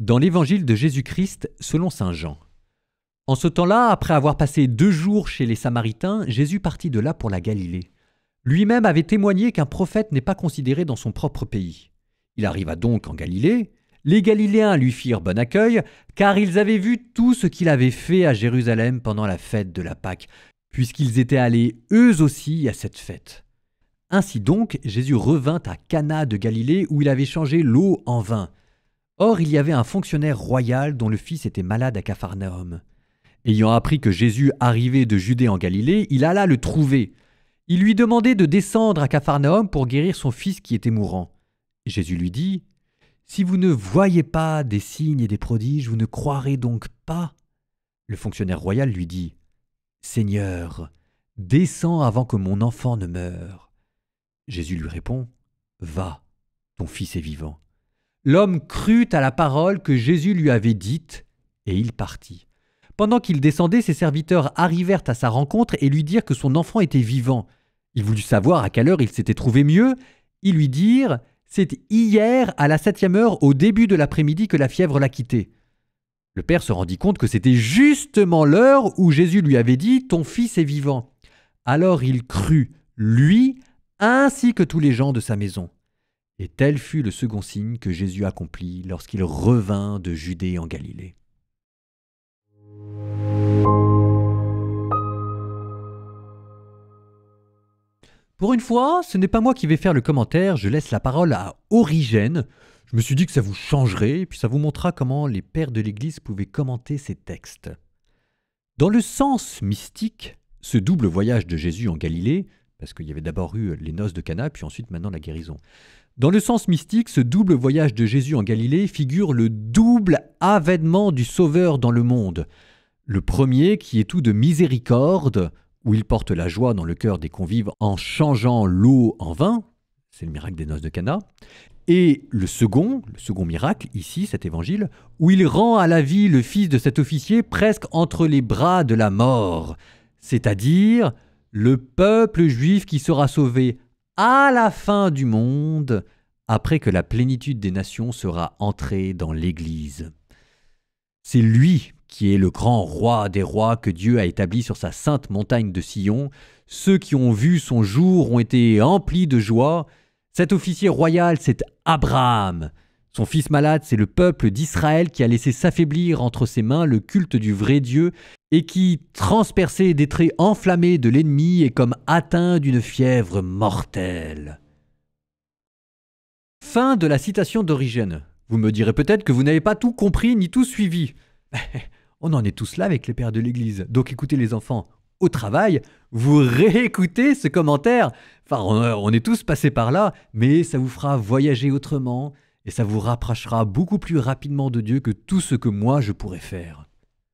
Dans l'évangile de Jésus-Christ selon saint Jean. En ce temps-là, après avoir passé 2 jours chez les Samaritains, Jésus partit de là pour la Galilée. Lui-même avait témoigné qu'un prophète n'est pas considéré dans son propre pays. Il arriva donc en Galilée. Les Galiléens lui firent bon accueil, car ils avaient vu tout ce qu'il avait fait à Jérusalem pendant la fête de la Pâque, puisqu'ils étaient allés eux aussi à cette fête. Ainsi donc, Jésus revint à Cana de Galilée, où il avait changé l'eau en vin. Or, il y avait un fonctionnaire royal dont le fils était malade à Capharnaüm. Ayant appris que Jésus arrivait de Judée en Galilée, il alla le trouver. Il lui demandait de descendre à Capharnaüm pour guérir son fils qui était mourant. Jésus lui dit : « Si vous ne voyez pas des signes et des prodiges, vous ne croirez donc pas ?» Le fonctionnaire royal lui dit : « Seigneur, descends avant que mon enfant ne meure. » Jésus lui répond : « Va, ton fils est vivant. » L'homme crut à la parole que Jésus lui avait dite, et il partit. Pendant qu'il descendait, ses serviteurs arrivèrent à sa rencontre et lui dirent que son enfant était vivant. Il voulut savoir à quelle heure il s'était trouvé mieux. Ils lui dirent : « C'est hier à la 7e heure, au début de l'après-midi, que la fièvre l'a quitté. » Le père se rendit compte que c'était justement l'heure où Jésus lui avait dit : « Ton fils est vivant. » Alors il crut, lui, ainsi que tous les gens de sa maison. Et tel fut le second signe que Jésus accomplit lorsqu'il revint de Judée en Galilée. Pour une fois, ce n'est pas moi qui vais faire le commentaire, je laisse la parole à Origène. Je me suis dit que ça vous changerait, et puis ça vous montrera comment les pères de l'Église pouvaient commenter ces textes. Dans le sens mystique, ce double voyage de Jésus en Galilée, parce qu'il y avait d'abord eu les noces de Cana, puis ensuite maintenant la guérison. Dans le sens mystique, ce double voyage de Jésus en Galilée figure le double avènement du Sauveur dans le monde. Le premier qui est tout de miséricorde, où il porte la joie dans le cœur des convives en changeant l'eau en vin, c'est le miracle des noces de Cana, et le second miracle, ici, cet évangile, où il rend à la vie le fils de cet officier presque entre les bras de la mort, c'est-à-dire le peuple juif qui sera sauvé à la fin du monde, après que la plénitude des nations sera entrée dans l'Église. C'est lui qui est le grand roi des rois que Dieu a établi sur sa sainte montagne de Sion. Ceux qui ont vu son jour ont été emplis de joie. Cet officier royal, c'est Abraham. Son fils malade, c'est le peuple d'Israël qui a laissé s'affaiblir entre ses mains le culte du vrai Dieu et qui, transpercé des traits enflammés de l'ennemi, est comme atteint d'une fièvre mortelle. Fin de la citation d'Origène. Vous me direz peut-être que vous n'avez pas tout compris ni tout suivi. On en est tous là avec les pères de l'Église. Donc écoutez les enfants, au travail, vous réécoutez ce commentaire. Enfin, on est tous passés par là, mais ça vous fera voyager autrement et ça vous rapprochera beaucoup plus rapidement de Dieu que tout ce que moi je pourrais faire.